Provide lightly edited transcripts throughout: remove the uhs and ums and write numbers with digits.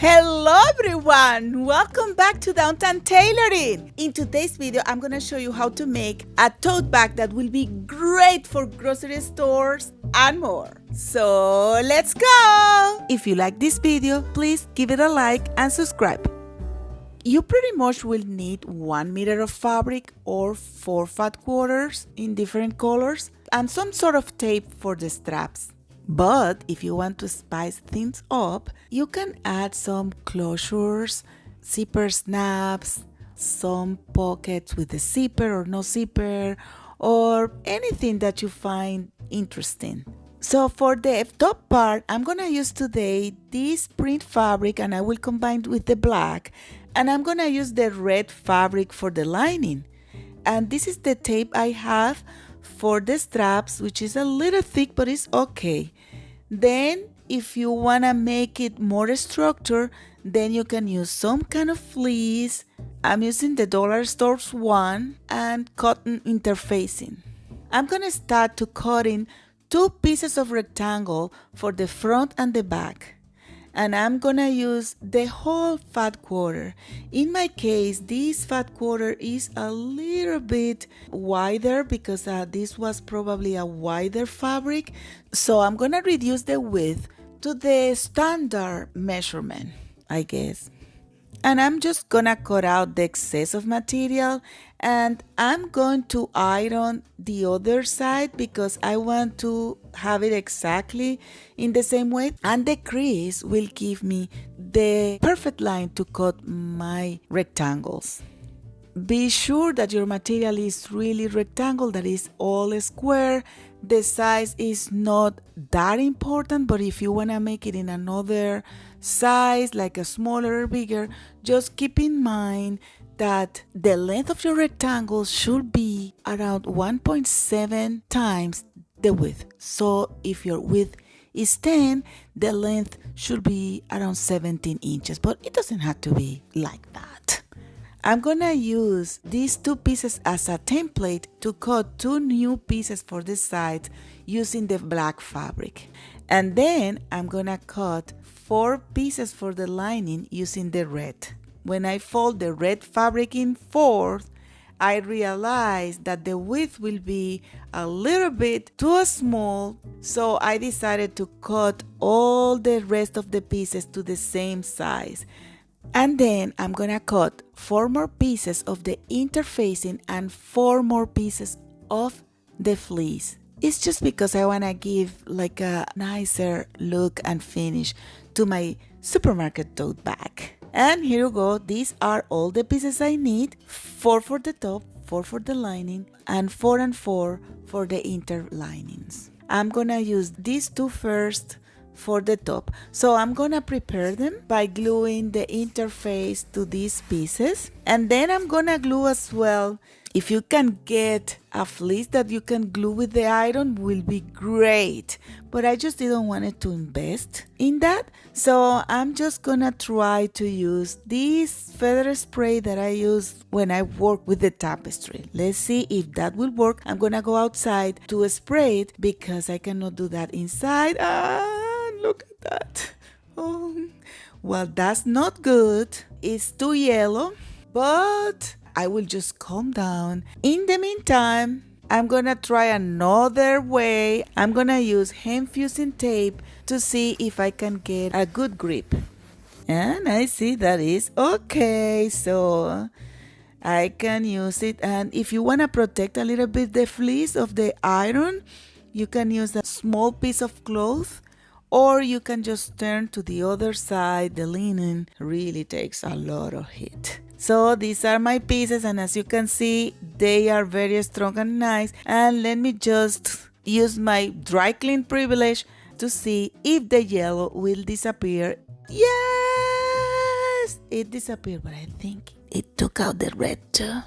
Hello everyone! Welcome back to Downtown Tailoring! In today's video, I'm going to show you how to make a tote bag that will be great for grocery stores and more. So let's go! If you like this video, please give it a like and subscribe. You pretty much will need 1 meter of fabric or 4 fat quarters in different colors and some sort of tape for the straps. But if you want to spice things up, you can add some closures, zipper snaps, some pockets with a zipper or no zipper, or anything that you find interesting. So for the top part, I'm gonna use today this print fabric and I will combine it with the black, and I'm gonna use the red fabric for the lining. And this is the tape I have for the straps, which is a little thick, but it's okay. Then if you want to make it more structured, then you can use some kind of fleece. I'm using the dollar stores one and cotton interfacing. I'm going to start to cutting 2 pieces of rectangle for the front and the back. And I'm gonna use the whole fat quarter. In my case, this fat quarter is a little bit wider because this was probably a wider fabric. So I'm gonna reduce the width to the standard measurement, I guess. And I'm just gonna cut out the excess of material, and I'm going to iron the other side because I want to have it exactly in the same way, and the crease will give me the perfect line to cut my rectangles. Be sure that your material is really rectangle, that is all square. The size is not that important, but if you want to make it in another size, like a smaller or bigger, just keep in mind that the length of your rectangle should be around 1.7 times the width. So if your width is 10, the length should be around 17 inches, but it doesn't have to be like that. I'm gonna use these 2 pieces as a template to cut 2 new pieces for the side using the black fabric. And then I'm gonna cut 4 pieces for the lining using the red. When I fold the red fabric in 4, I realized that the width will be a little bit too small, so I decided to cut all the rest of the pieces to the same size. And then I'm gonna cut 4 more pieces of the interfacing and 4 more pieces of the fleece. It's just because I wanna give like a nicer look and finish to my supermarket tote bag. And here you go, these are all the pieces I need. 4 for the top, 4 for the lining, and 4 and 4 for the interlinings. I'm gonna use these 2 first for the top. So I'm gonna prepare them by gluing the interface to these pieces, and then I'm gonna glue as well. If you can get a fleece that you can glue with the iron, will be great, but I just didn't want it to invest in that, so I'm just gonna try to use this feather spray that I use when I work with the tapestry. Let's see if that will work. I'm gonna go outside to spray it because I cannot do that inside. Look at that. Oh, well, that's not good. It's too yellow, but I will just calm down. In the meantime, I'm gonna try another way. I'm gonna use hem fusing tape to see if I can get a good grip. And I see that is okay, so I can use it. And if you wanna protect a little bit the fleece of the iron, you can use a small piece of cloth, or you can just turn to the other side. The linen really takes a lot of heat. So these are my pieces, and as you can see, they are very strong and nice. And let me just use my dry clean privilege to see if the yellow will disappear. Yes, it disappeared, but I think it took out the red too.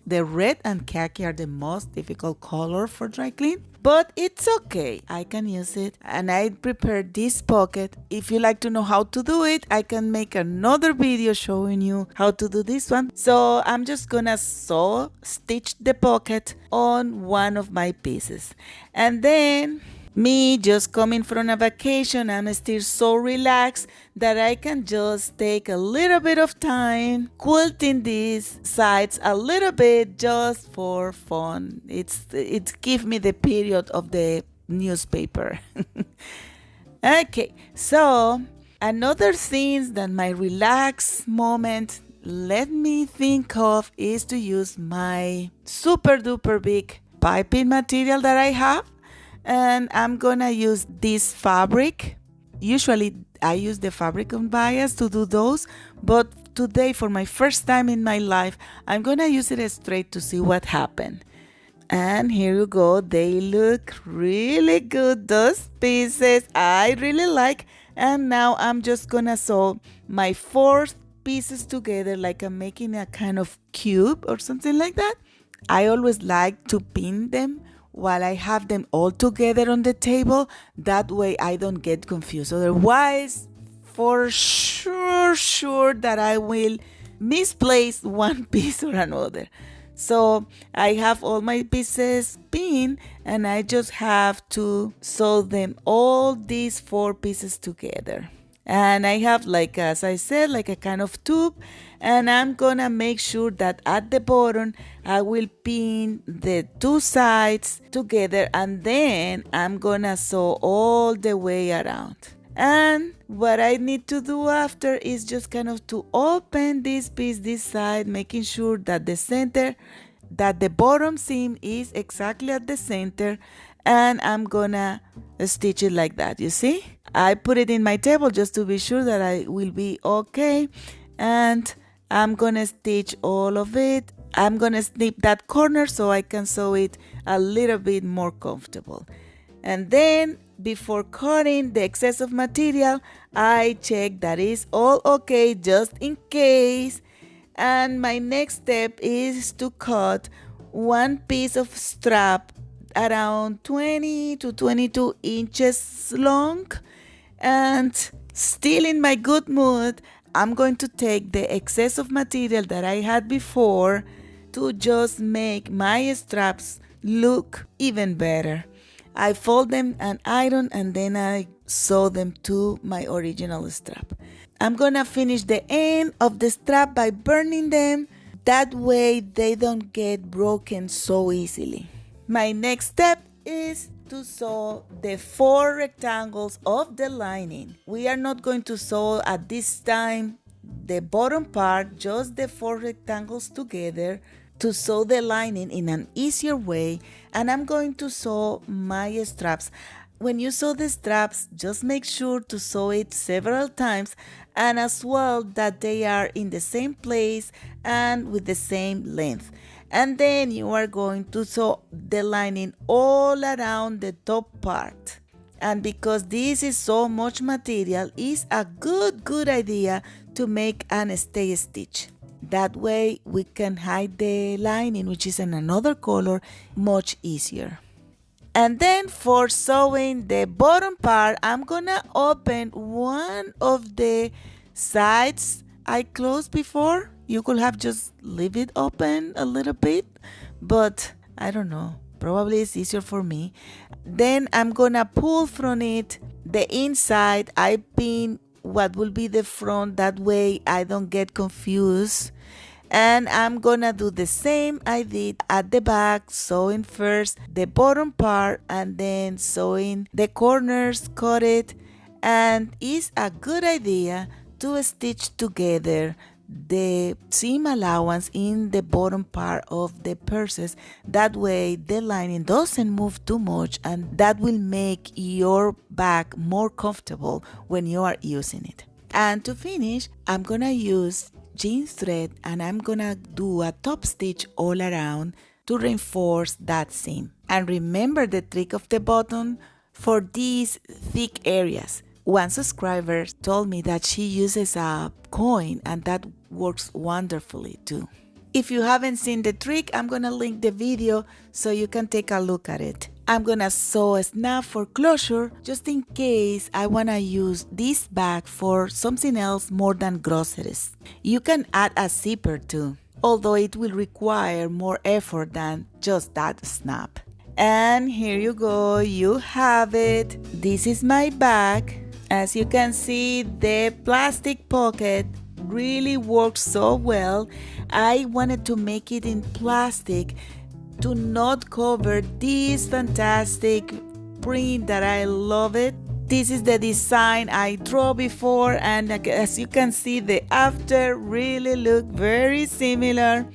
The red and khaki are the most difficult color for dry clean, but it's okay. I can use it, and I prepared this pocket. If you like to know how to do it, I can make another video showing you how to do this one. So I'm just gonna sew stitch the pocket on one of my pieces, and then Me just coming from a vacation, I'm still so relaxed that I can just take a little bit of time quilting these sides a little bit just for fun. It give me the period of the newspaper. Okay, so another thing that my relax moment let me think of is to use my super duper big piping material that I have, and I'm gonna use this fabric. Usually I use the fabric on bias to do those, but today for my first time in my life I'm gonna use it straight to see what happened. And here you go, they look really good, those pieces I really like. And now I'm just gonna sew my four pieces together like I'm making a kind of cube or something like that. I always like to pin them while I have them all together on the table. That way I don't get confused. Otherwise, for sure that I will misplace one piece or another. So I have all my pieces pinned and I just have to sew them all these four pieces together. And I have, like as I said, like a kind of tube, and I'm gonna make sure that at the bottom I will pin the two sides together, and then I'm gonna sew all the way around. And what I need to do after is just kind of to open this piece this side, making sure that the bottom seam is exactly at the center, and I'm gonna stitch it like that. You see, I put it in my table just to be sure that I will be okay, and I'm gonna stitch all of it. I'm gonna snip that corner so I can sew it a little bit more comfortable. And then before cutting the excess of material, I check that is all okay just in case. And my next step is to cut one piece of strap around 20 to 22 inches long. And still in my good mood, I'm going to take the excess of material that I had before to just make my straps look even better. I fold them and iron, and then I sew them to my original strap. I'm gonna finish the end of the strap by burning them. That way they don't get broken so easily. My next step is to sew the four rectangles of the lining. We are not going to sew at this time the bottom part, just the four rectangles together to sew the lining in an easier way. And I'm going to sew my straps. When you sew the straps, just make sure to sew it several times, and as well that they are in the same place and with the same length. And then you are going to sew the lining all around the top part. And because this is so much material, it's a good idea to make an stay stitch. That way we can hide the lining, which is in another color, much easier. And then for sewing the bottom part, I'm gonna open one of the sides I closed before. You could have just leave it open a little bit, but I don't know, probably it's easier for me. Then I'm gonna pull from it the inside. I pin what will be the front, that way I don't get confused. And I'm gonna do the same I did at the back, sewing first the bottom part and then sewing the corners, cut it. And it's a good idea to stitch together the seam allowance in the bottom part of the purses. That way the lining doesn't move too much, and that will make your bag more comfortable when you are using it. And to finish, I'm gonna use jeans thread and I'm gonna do a top stitch all around to reinforce that seam. And remember the trick of the button for these thick areas. One subscriber told me that she uses a coin, and that works wonderfully too. If you haven't seen the trick, I'm gonna link the video so you can take a look at it. I'm gonna sew a snap for closure just in case I wanna use this bag for something else more than groceries. You can add a zipper too, although it will require more effort than just that snap. And here you go, you have it. This is my bag. As you can see, the plastic pocket really works so well. I wanted to make it in plastic to not cover this fantastic print that I love it. This is the design I drew before, and as you can see, the after really look very similar.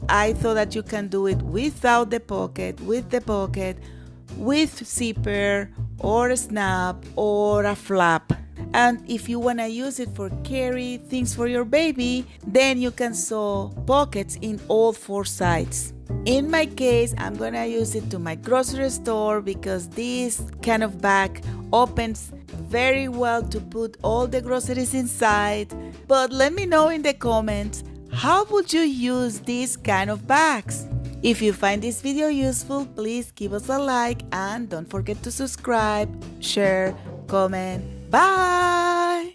I thought that you can do it without the pocket, with the pocket, with zipper or a snap or a flap. And if you want to use it for carry things for your baby, then you can sew pockets in all four sides. In my case, I'm gonna use it to my grocery store because this kind of bag opens very well to put all the groceries inside. But let me know in the comments, how would you use these kind of bags? If you find this video useful, please give us a like and don't forget to subscribe, share, comment. Bye!